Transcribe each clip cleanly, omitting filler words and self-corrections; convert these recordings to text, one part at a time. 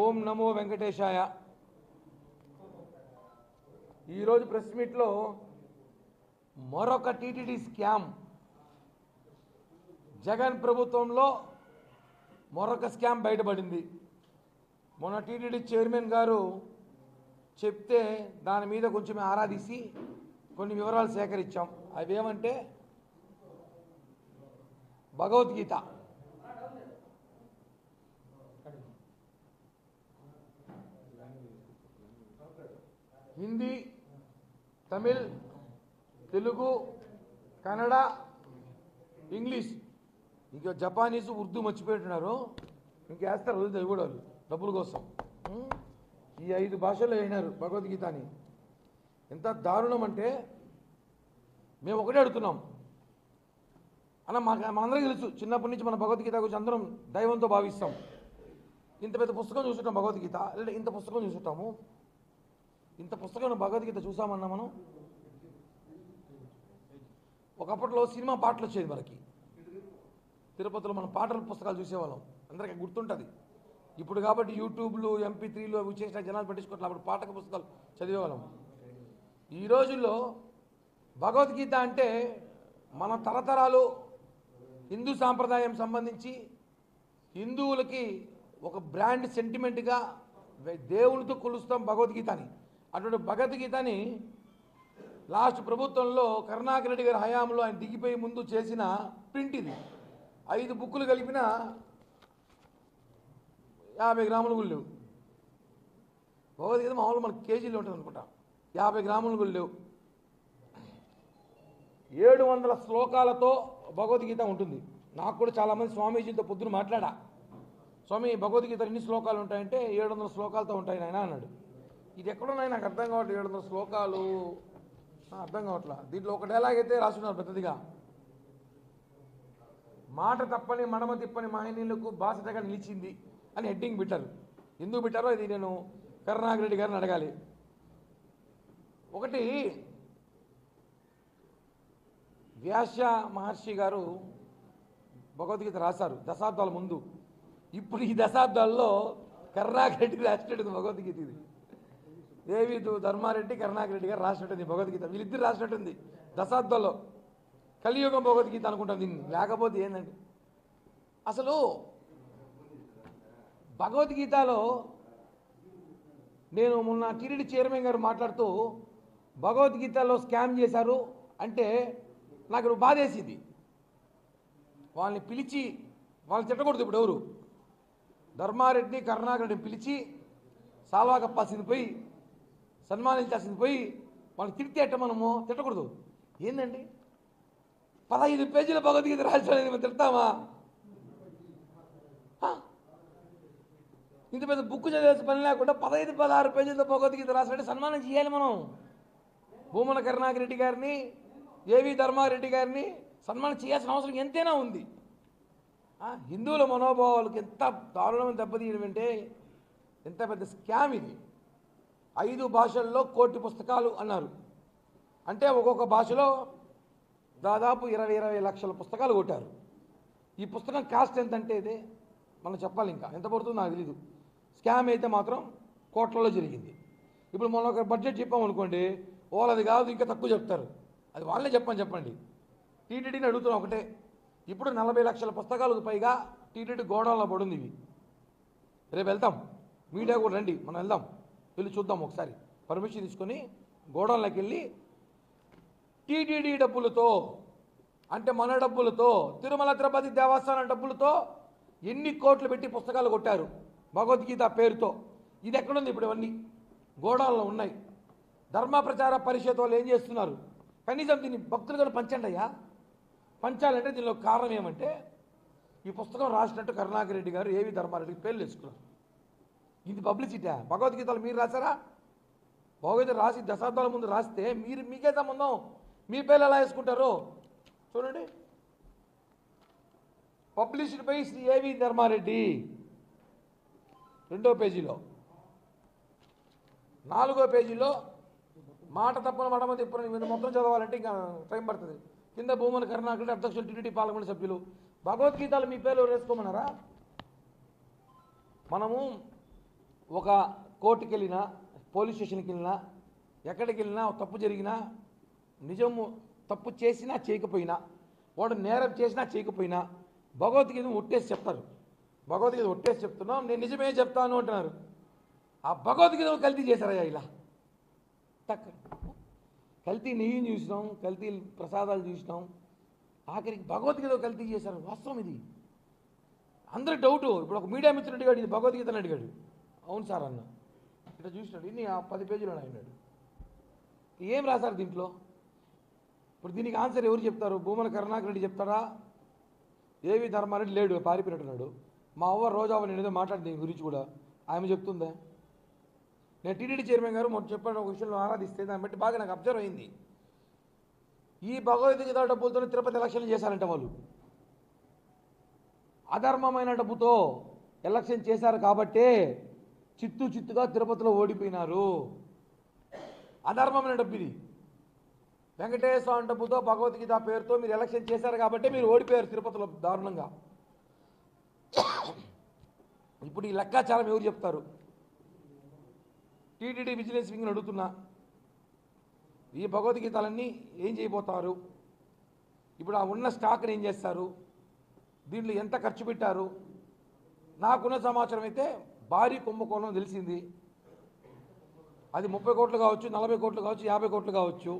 ఓం నమో వెంకటేశాయ. ఈరోజు ప్రెస్ మీట్లో మరొక టీటీడీ స్కామ్, జగన్ ప్రభుత్వంలో మరొక స్కామ్ బయటపడింది. మొన్న టీటీడీ చైర్మన్ గారు చెప్తే దాని మీద కొంచెం ఆరాధిసి కొన్ని వివరాలు సేకరించాం. అవి ఏమంటే భగవద్గీత, హిందీ, తమిళ్, తెలుగు, కన్నడ, ఇంగ్లీష్, ఇంకా జపానీస్, ఉర్దూ మర్చిపోయింటున్నారు. ఇంకేస్తారు వదిలితే కూడా వాళ్ళు డబ్బుల కోసం. ఈ 5 భాషల్లో అయినారు భగవద్గీతని. ఎంత దారుణం అంటే మేము ఒకటే అడుగుతున్నాం అన్న, మనందరికీ తెలుసు చిన్నప్పటి నుంచి మన భగవద్గీత గురించి అందరం దైవంతో భావిస్తాం. ఇంత పెద్ద పుస్తకం చూసుకుంటాం భగవద్గీత, లేదా ఇంత పుస్తకం చూసుకుంటాము. ఇంత పుస్తకం భగవద్గీత చూసామన్నా మనం. ఒకప్పట్లో సినిమా పాటలు వచ్చేది మనకి, తిరుపతిలో మనం పాటల పుస్తకాలు చూసేవాళ్ళం, అందరికీ గుర్తుంటుంది. ఇప్పుడు కాబట్టి యూట్యూబ్లు, MP3లు అవి చేసిన జనాలు పట్టించుకోవట్లేదు. అప్పుడు పాఠక పుస్తకాలు చదివేవాళ్ళం. ఈ రోజుల్లో భగవద్గీత అంటే మన తరతరాలు హిందూ సాంప్రదాయం సంబంధించి హిందువులకి ఒక బ్రాండ్ సెంటిమెంట్గా దేవునితో కొలుస్తాం భగవద్గీతని. అటువంటి భగవద్గీతని లాస్ట్ ప్రభుత్వంలో కరుణాకర్ రెడ్డి గారి హయాంలో ఆయన దిగిపోయి ముందు చేసిన ప్రింట్ ఇది. 5 బుక్కులు కలిపిన 50 గ్రాములు కూడా లేవు. భగవద్గీత మామూలు మనకు కేజీలు ఉంటుంది అనుకుంటా, 50 గ్రాములు కూడా లేవు. 700 శ్లోకాలతో భగవద్గీత ఉంటుంది. నాకు కూడా చాలామంది స్వామీజీతో పొద్దున మాట్లాడా, స్వామి భగవద్గీత ఎన్ని శ్లోకాలు ఉంటాయంటే 700 శ్లోకాలతో ఉంటాయి నాయన అన్నాడు. ఇది ఎక్కడున్నాయి నాకు అర్థం కావట్లేదు. 700 శ్లోకాలు అర్థం కావట్లా. దీంట్లో ఒక డైలాగ్ అయితే రాస్తున్నారు పెద్దదిగా, మాట తప్పని మడమ తిప్పని మహనీయులకు బాసటగా నిలిచింది అని హెడ్డింగ్ పెట్టారు. ఎందుకు పెట్టారో ఇది నేను కరుణాకర్ రెడ్డి గారిని అడగాలి. ఒకటి, వ్యాస మహర్షి గారు భగవద్గీత రాశారు దశాబ్దాల ముందు. ఇప్పుడు ఈ దశాబ్దాల్లో కరుణాకర్ రెడ్డి రాసినట్టుంది భగవద్గీత. ఇది దేవి ధర్మారెడ్డి, కరుణాకర్ రెడ్డి గారు రాసినట్టుంది భగవద్గీత. వీళ్ళిద్దరు రాసినట్టుంది దశాబ్దాల్లో. కలియుగం భగవద్గీత అనుకుంటాం దీన్ని, లేకపోతే ఏంటండి అసలు భగవద్గీతలో. నేను మొన్న టీటీడీ చైర్మన్ గారు మాట్లాడుతూ భగవద్గీతలో స్కామ్ చేశారు అంటే నాకు బాధేసింది. వాళ్ళని పిలిచి వాళ్ళని తిట్టకూడదు. ఇప్పుడు ఎవరు ధర్మారెడ్డిని, కరుణాకర్ రెడ్డిని పిలిచి సాల్వా కప్పాల్సింది పోయి, సన్మానించాల్సింది పోయి వాళ్ళని తిడితే అట్ట మనము తిట్టకూడదు. ఏందండి 15 పేజీల భగవద్గీత రాష్ట్రాన్ని మనం తిడతామా? ఇంత పెద్ద బుక్ చదివేసి పని లేకుండా 15-16 పేజీలతో భగవద్గీత రాసినట్టు సన్మానం చేయాలి మనం. భూమన కరుణాకర్ రెడ్డి గారిని, ఏవి ధర్మారెడ్డి గారిని సన్మానం చేయాల్సిన అవసరం ఎంతైనా ఉంది. హిందువుల మనోభావాలకు ఎంత దారుణమైన దెబ్బతీయడం అంటే ఎంత పెద్ద స్కామ్ ఇది. 5 భాషల్లో 1 కోటి పుస్తకాలు అన్నారు. అంటే ఒక్కొక్క భాషలో దాదాపు 20 లక్షల పుస్తకాలు కొట్టారు. ఈ పుస్తకం కాస్ట్ ఎంత అంటే ఇదే మనం చెప్పాలి. ఇంకా ఎంత పడుతుందో నాకు తెలీదు. స్కామ్ అయితే మాత్రం కోట్లలో జరిగింది. ఇప్పుడు మనం ఒక బడ్జెట్ చెప్పామనుకోండి, వాళ్ళది కాదు ఇంకా తక్కువ చెప్తారు. అది వాళ్ళే చెప్పండి. టీటీడీని అడుగుతున్నాం ఒకటే, ఇప్పుడు 40 లక్షల పుస్తకాలకు పైగా టీటీడీ గోడౌన్లో పడుంది. ఇవి రేపు వెళ్తాం, మీడియా కూడా రండి, మనం వెళ్దాం, వెళ్ళి చూద్దాం ఒకసారి. పర్మిషన్ తీసుకొని గోడౌన్లోకి వెళ్ళి టీటీడీ డబ్బులతో, అంటే మన డబ్బులతో, తిరుమల తిరుపతి దేవస్థానం డబ్బులతో ఎన్ని కోట్లు పెట్టి పుస్తకాలు కొట్టారు భగవద్గీత పేరుతో. ఇది ఎక్కడుంది? ఇప్పుడు ఇవన్నీ గోడౌన్లో ఉన్నాయి. ధర్మ ప్రచార పరిషత్ వాళ్ళు ఏం చేస్తున్నారు? కనీసం దీన్ని భక్తులుగా పంచండి అయ్యా. పంచాలంటే దీనిలో కారణం ఏమంటే ఈ పుస్తకం రాసినట్టు కరుణాకర్ రెడ్డి గారు, ఏవి ధర్మారెడ్డి పేర్లు వేసుకున్నారు. ఇది పబ్లిసిటీ. భగవద్గీతలు మీరు రాశారా? భగవద్గీత రాసి దశాబ్దాల ముందు రాస్తే మీకే సంబంధం, మీ పేర్లు ఎలా వేసుకుంటారు చూడండి. పబ్లిష్డ్ బై శ్రీ ఏవి ధర్మారెడ్డి 2వ పేజీలో. 4వ పేజీలో మాట తప్పని మడమ తిప్పని మీద మొత్తం చదవాలంటే ఇంకా టైం పడుతుంది. కింద భూమన కరుణాకర్ రెడ్డి అధ్యక్షులు, టీటీడీ పార్లమెంట్ సభ్యులు. భగవద్గీతలు మీ పేర్లు వేసుకోమన్నారా? మనము ఒక కోర్టుకి వెళ్ళినా, పోలీస్ స్టేషన్కి వెళ్ళినా, ఎక్కడికి వెళ్ళినా తప్పు జరిగినా, నిజము తప్పు చేసినా చేయకపోయినా, వాడు నేరం చేసినా చేయకపోయినా భగవద్గీత ఒట్టేసి చెప్తారు. భగవద్గీత ఒట్టేసి చెప్తున్నాం, నేను నిజమే చెప్తాను అంటున్నారు. ఆ భగవద్గీత కల్తీ చేశారయ్యా ఇలా. తక్క కల్తీ నెయ్యిని చూసినాం, కల్తీ ప్రసాదాలు చూసినాం, ఆఖరికి భగవద్గీత కల్తీ చేశారు. వాస్తవం ఇది. అందరి డౌటు. ఇప్పుడు ఒక మీడియా మిత్రుడు అడిగాడు, ఇది భగవద్గీతని అడిగాడు. అవును సార్ అన్న. ఇట్లా చూసినాడు, ఇన్ని 10 పేజీలు అన్నాడు. ఏం రాశారు దీంట్లో? ఇప్పుడు దీనికి ఆన్సర్ ఎవరు చెప్తారు? భూమన కరుణాకర్ రెడ్డి చెప్తారా? ఏవి ధర్మారెడ్డి లేడు, పారిపోయినట్టున్నాడు. మా అవ్వ రోజావ నేను ఏదో మాట్లాడింది దీని గురించి కూడా, ఆమె చెప్తుందా? నేను టీటీడీ చైర్మన్ గారు మొన్న చెప్పాను ఒక విషయంలో ఆరాధిస్తే, దాన్ని బట్టి బాగా నాకు అబ్జర్వ్ అయింది. ఈ భగవద్గీత డబ్బులతో తిరుపతి ఎలక్షన్లు చేశారంట వాళ్ళు. అధర్మమైన డబ్బుతో ఎలక్షన్ చేశారు కాబట్టే చిత్తుగా తిరుపతిలో ఓడిపోయినారు. అధర్మమైన డబ్బు ఇది. వెంకటేశ్వర స్వామి డబ్బుతో భగవద్గీత పేరుతో మీరు ఎలక్షన్ చేశారు కాబట్టి మీరు ఓడిపోయారు తిరుపతిలో దారుణంగా. ఇప్పుడు ఈ లెక్కాచారం ఎవరు చెప్తారు? టీటీడీ విజిలెన్స్ వింగ్ని అడుగుతున్నా, ఈ భగవద్గీతలన్నీ ఏం చేయబోతారు? ఇప్పుడు ఆ ఉన్న స్టాక్ని ఏం చేస్తారు? దీంట్లో ఎంత ఖర్చు పెట్టారు? నాకున్న సమాచారం అయితే భారీ కుంభకోణం తెలిసింది. అది 30 కోట్లు కావచ్చు, 40 కోట్లు కావచ్చు, 50 కోట్లు కావచ్చు.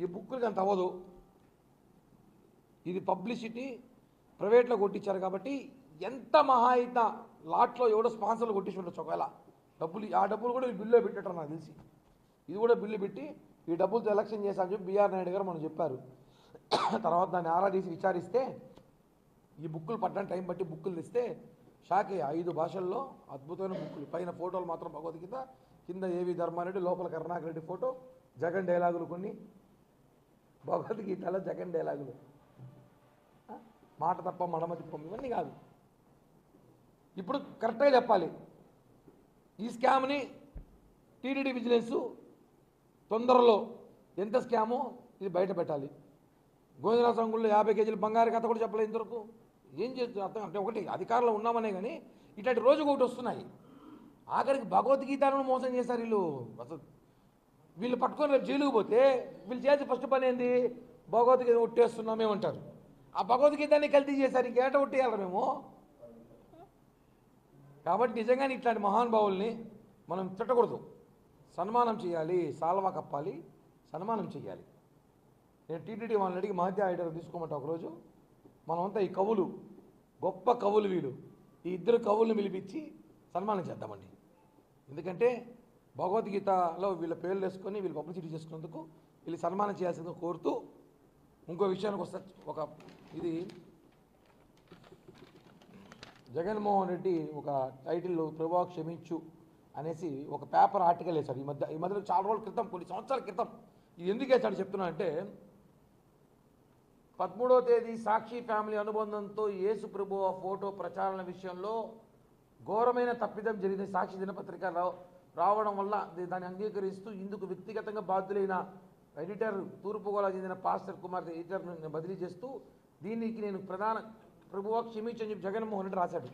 ఈ బుక్కులకి అంత అవ్వదు. ఇది పబ్లిసిటీ ప్రైవేట్లో కొట్టించారు కాబట్టి ఎంత మహా అయినా లాట్లో ఎవడో స్పాన్సర్లు కొట్టించి ఉండొచ్చు. ఒకవేళ డబ్బులు, ఆ డబ్బులు కూడా బిల్లులో పెట్టారు నాకు తెలిసి. ఇది కూడా బిల్లు పెట్టి ఈ డబ్బులతో ఎలక్షన్ చేశారని చెప్పి బిఆర్ నాయుడు గారు మనం చెప్పారు. తర్వాత దాన్ని ఆరాధీసి విచారిస్తే ఈ బుక్కులు పట్టడానికి టైం బట్టి బుక్కులు తెస్తే షాకే. 5 భాషల్లో అద్భుతమైన బుక్కులు. పైన ఫోటోలు మాత్రం భగవద్గీత, కింద ఏవి ధర్మారెడ్డి, లోపల కరుణాకర్ రెడ్డి ఫోటో, జగన్ డైలాగులు కొన్ని. భగవద్గీతలో జగన్ డైలాగులు, మాట తప్ప మడమ తిప్పం, ఇవన్నీ కాదు. ఇప్పుడు కరెక్ట్గా చెప్పాలి, ఈ స్కామ్ని టీటీడీ విజిలెన్స్ తొందరలో ఎంత స్కామో ఇది బయట పెట్టాలి. గోవిందరావు సంగుల్లో 50 కేజీలు బంగారు కథ కూడా చెప్పలేదు ఇంతవరకు. ఏం చేస్తుంది అర్థం అంటే, ఒకటి అధికారంలో ఉన్నామనే కానీ ఇట్లాంటి రోజు ఒకటి వస్తున్నాయి. ఆఖరికి భగవద్గీతను మోసం చేశారు వీళ్ళు. అసలు వీళ్ళు పట్టుకొని రేపు జైలుకు పోతే వీళ్ళు చేసి ఫస్ట్ పని ఏంది? భగవద్గీత ఒట్టేస్తున్నామేమంటారు. ఆ భగవద్గీతని కల్తీ చేశారు, ఇంకేట ఒట్టేయాలి మేము. కాబట్టి నిజంగానే ఇట్లాంటి మహానుభావుల్ని మనం తిట్టకూడదు, సన్మానం చేయాలి, సాల్వా కప్పాలి, సన్మానం చేయాలి. నేను టీటీడీ వాళ్ళని అడిగి మహత్య ఐడర్ తీసుకోమంటా ఒకరోజు. మనమంతా ఈ కవులు, గొప్ప కవులు వీళ్ళు, ఈ 2 కవులను పిలిపించి సన్మానం చేద్దామండి. ఎందుకంటే భగవద్గీతలో వీళ్ళ పేర్లు వేసుకొని వీళ్ళు పబ్లిసిటీ చేసుకున్నందుకు వీళ్ళు సన్మానం చేయాల్సిందిగా కోరుతూ, ఇంకో విషయానికి వస్తే, ఒక ఇది జగన్మోహన్ రెడ్డి ఒక టైటిల్ ప్రభువా క్షమించు అనేసి ఒక పేపర్ ఆర్టికల్ వేశాడు ఈ మధ్యలో, చాలా రోజుల క్రితం, కొన్ని సంవత్సరాల క్రితం. ఇది ఎందుకు వేశాడు చెప్తున్నా అంటే, 13వ తేదీ సాక్షి ఫ్యామిలీ అనుబంధంతో యేసు ప్రభువ ఫోటో ప్రచారణ విషయంలో ఘోరమైన తప్పిదం జరిగిన సాక్షి దినపత్రిక రావడం వల్ల దాన్ని అంగీకరిస్తూ ఇందుకు వ్యక్తిగతంగా బాధ్యులైన ఎడిటర్, తూర్పుగోదావరి చెందిన పాస్టర్ కుమార్ ఎడిటర్ను బదిలీ చేస్తూ దీనికి నేను ప్రధాన ప్రభువా క్షమించని చెప్పి జగన్మోహన్ రెడ్డి రాశాడు.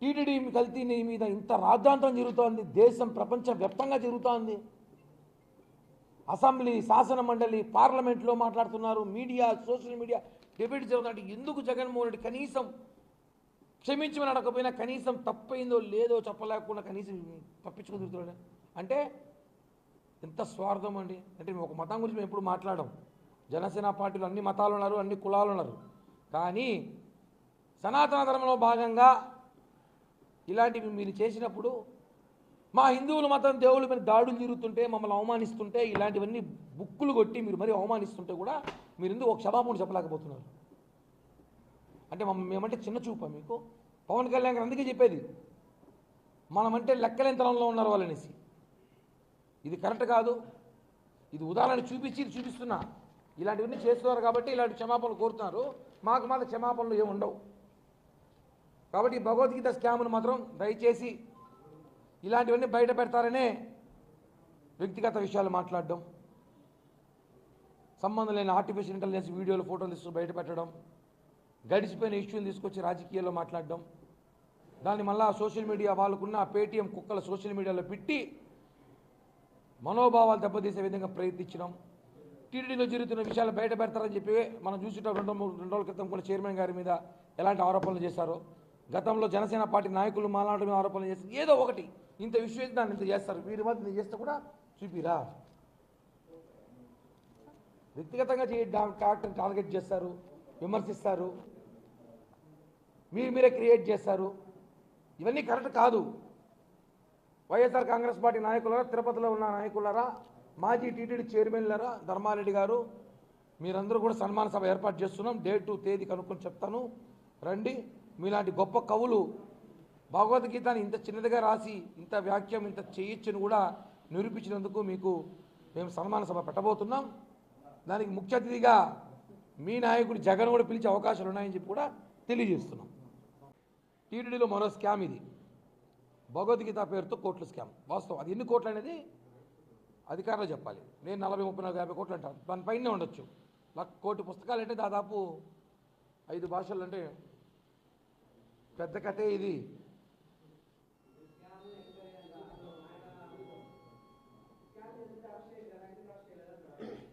టీటీడీ కల్తీ మీద ఇంత రాద్ధాంతం జరుగుతోంది, దేశం ప్రపంచ వ్యాప్తంగా జరుగుతోంది. అసెంబ్లీ, శాసన మండలి, పార్లమెంట్లో మాట్లాడుతున్నారు, మీడియా, సోషల్ మీడియా డిబేట్ జరుగుతుంటే ఎందుకు జగన్మోహన్ రెడ్డి కనీసం క్షమించమని అడగకపోయినా కనీసం తప్పైందో లేదో చెప్పలేకుండా కనీసం తప్పించుకుని తిరుగుతున్నాడు అంటే ఎంత స్వార్థం అండి. అంటే మేము ఒక మతం గురించి మేము ఎప్పుడు మాట్లాడడం. జనసేన పార్టీలో అన్ని మతాలు ఉన్నారు, అన్ని కులాలు ఉన్నారు. కానీ సనాతన ధర్మంలో భాగంగా ఇలాంటివి మీరు చేసినప్పుడు, మా హిందువుల మతం దేవుళ్ళ మీద దాడులు జరుగుతుంటే, మమ్మల్ని అవమానిస్తుంటే, ఇలాంటివన్నీ బుక్కులు కొట్టి మీరు మరీ అవమానిస్తుంటే కూడా మీరు ఎందుకు ఒక క్షమాపణ చెప్పలేకపోతున్నారు? అంటే మేమంటే చిన్న చూపా మీకు? పవన్ కళ్యాణ్ గారు అందుకే చెప్పేది, మనమంటే లెక్కలేని తరంలో ఉన్నారు వాళ్ళనేసి. ఇది కరెక్ట్ కాదు. ఇది ఉదాహరణ చూపిస్తున్నా. ఇలాంటివన్నీ చేస్తున్నారు కాబట్టి ఇలాంటి క్షమాపణలు కోరుతున్నారు. మాకు మాత్రం క్షమాపణలు ఏమి ఉండవు. కాబట్టి భగవద్గీత స్కామ్ను మాత్రం దయచేసి ఇలాంటివన్నీ బయట పెడతారనే వ్యక్తిగత విషయాలు మాట్లాడడం, సంబంధం లేని ఆర్టిఫిషియల్ ఇంటెలిజెన్స్ వీడియోలు, ఫోటోలు తీస్తూ బయట పెట్టడం, గడిచిపోయిన ఇష్యూని తీసుకొచ్చి రాజకీయాల్లో మాట్లాడడం, దాన్ని మళ్ళా సోషల్ మీడియా వాళ్ళకున్న పేటీఎం కుక్కల సోషల్ మీడియాలో పెట్టి మనోభావాలు దెబ్బతీసే విధంగా ప్రయత్నించడం, టీటీడీలో జరుగుతున్న విషయాలు బయట పెడతారని చెప్పి మనం చూసిన రెండు రోజుల క్రితం కూడా చైర్మన్ గారి మీద ఎలాంటి ఆరోపణలు చేశారో, గతంలో జనసేన పార్టీ నాయకులు మాలాంటి మీద ఆరోపణలు చేస్తారు. ఏదో ఒకటి ఇంత విషయం దాన్ని ఇంత చేస్తారు. వీరి మధ్య ఇంత చేస్తే కూడా చూపిరా. వ్యక్తిగతంగా టార్గెట్ చేస్తారు, విమర్శిస్తారు, మీరే క్రియేట్ చేస్తారు. ఇవన్నీ కరెక్ట్ కాదు. వైఎస్ఆర్ కాంగ్రెస్ పార్టీ నాయకులరా, తిరుపతిలో ఉన్న నాయకులరా, మాజీ టీటీడీ చైర్మన్లరా, ధర్మారెడ్డి గారు, మీరందరూ కూడా సన్మాన సభ ఏర్పాటు చేస్తున్నాం. డేటు తేదీ కనుక్కొని చెప్తాను, రండి. మీలాంటి గొప్ప కవులు భగవద్గీతని ఇంత చిన్నదిగా రాసి ఇంత వ్యాఖ్యం ఇంత చేయొచ్చని కూడా నిరూపించినందుకు మీకు మేము సన్మాన సభ పెట్టబోతున్నాం. దానికి ముఖ్య అతిథిగా మీ నాయకుడు జగన్ కూడా పిలిచే అవకాశాలు ఉన్నాయని చెప్పి కూడా తెలియజేస్తున్నాం. టీటీడీలో మరో స్కామ్ ఇది, భగవద్గీత పేరుతో కోట్ల స్కామ్. వాస్తవం అది ఎన్ని కోట్లు అనేది అధికారులు చెప్పాలి. నేను 40, 30, 40, 50 కోట్లు అంటాను. దానిపైనే ఉండొచ్చు. కోటి పుస్తకాలు అంటే దాదాపు 5 భాషలు అంటే పెద్ద కథే ఇది.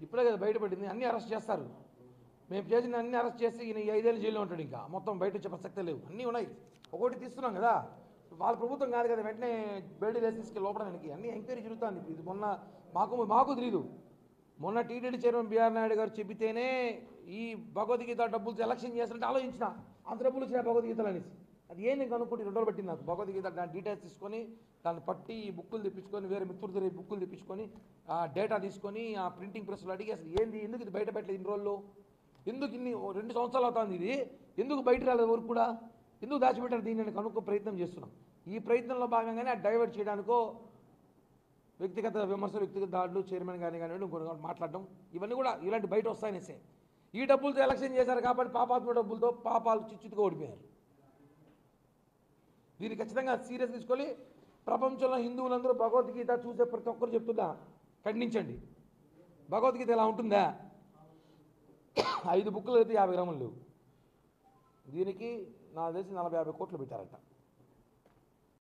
ఇప్పుడే కదా బయటపడింది. అన్నీ అరెస్ట్ చేస్తారు. మేము చేసిన అన్ని అరెస్ట్ చేసి ఈయన 5 ఏళ్ళు జైల్లో ఉంటాడు. ఇంకా మొత్తం బయట వచ్చే ప్రసక్తే లేవు. అన్నీ ఉన్నాయి. ఒకటి తీస్తున్నాం కదా, వాళ్ళ ప్రభుత్వం కాదు కదా వెంటనే బయట వేసి తీసుకెళ్ళి లోపడానికి. అన్నీ ఎంక్వైరీ జరుగుతుంది. ఇది మొన్న మాకు తెలియదు. మొన్న టీటీడీ చైర్మన్ బిఆర్ నాయుడు గారు చెబితేనే ఈ భగవద్గీత డబ్బులు ఎలక్షన్ చేస్తారంటే ఆలోచించిన అంత డబ్బులు వచ్చినాయి భగవద్గీతలు అనేసి. అది ఏంది కనుక్కుంటే 2 రోజులు పెట్టింది నాకు. భగవద్గీత దాని డీటెయిల్స్ తీసుకొని దాన్ని పట్టి బుక్కులు తెప్పించుకొని వేరే మిత్రులు దగ్గర బుక్కులు తెప్పించుకొని ఆ డేటా తీసుకొని ఆ ప్రింటింగ్ ప్రెస్లో అడిగి అసలు ఏంది, ఎందుకు ఇది బయట పెట్టలేదు ఇన్ని రోజులు, ఎందుకు ఇన్ని 2 సంవత్సరాలు అవుతుంది ఇది, ఎందుకు బయట రాలేదు ఎవరు కూడా, ఎందుకు దాచిపెట్టారు దీన్ని నేను కనుక్కో ప్రయత్నం చేస్తున్నాం. ఈ ప్రయత్నంలో భాగంగానే ఆ డైవర్ట్ చేయడానికో వ్యక్తిగత విమర్శలు, వ్యక్తిగత దాడులు, చైర్మన్ గారిని కానివ్వండి ఇంకొక మాట్లాడడం, ఇవన్నీ కూడా ఇలాంటి బయట వస్తాయనేసే. ఈ డబ్బులతో ఎలక్షన్ చేశారు కాబట్టి పాపాత్మ డబ్బులతో పాపాలు చిచ్చుతుగా ఓడిపోయారు. దీన్ని ఖచ్చితంగా సీరియస్ తీసుకొని ప్రపంచంలో హిందువులందరూ భగవద్గీత చూసే ప్రతి ఒక్కరు చెప్తున్నా ఖండించండి. భగవద్గీత ఎలా ఉంటుందా? 5 బుక్కులు అయితే 50 గ్రాములు లేవు. దీనికి నాకు తెలిసి 40, 50 కోట్లు పెట్టారట.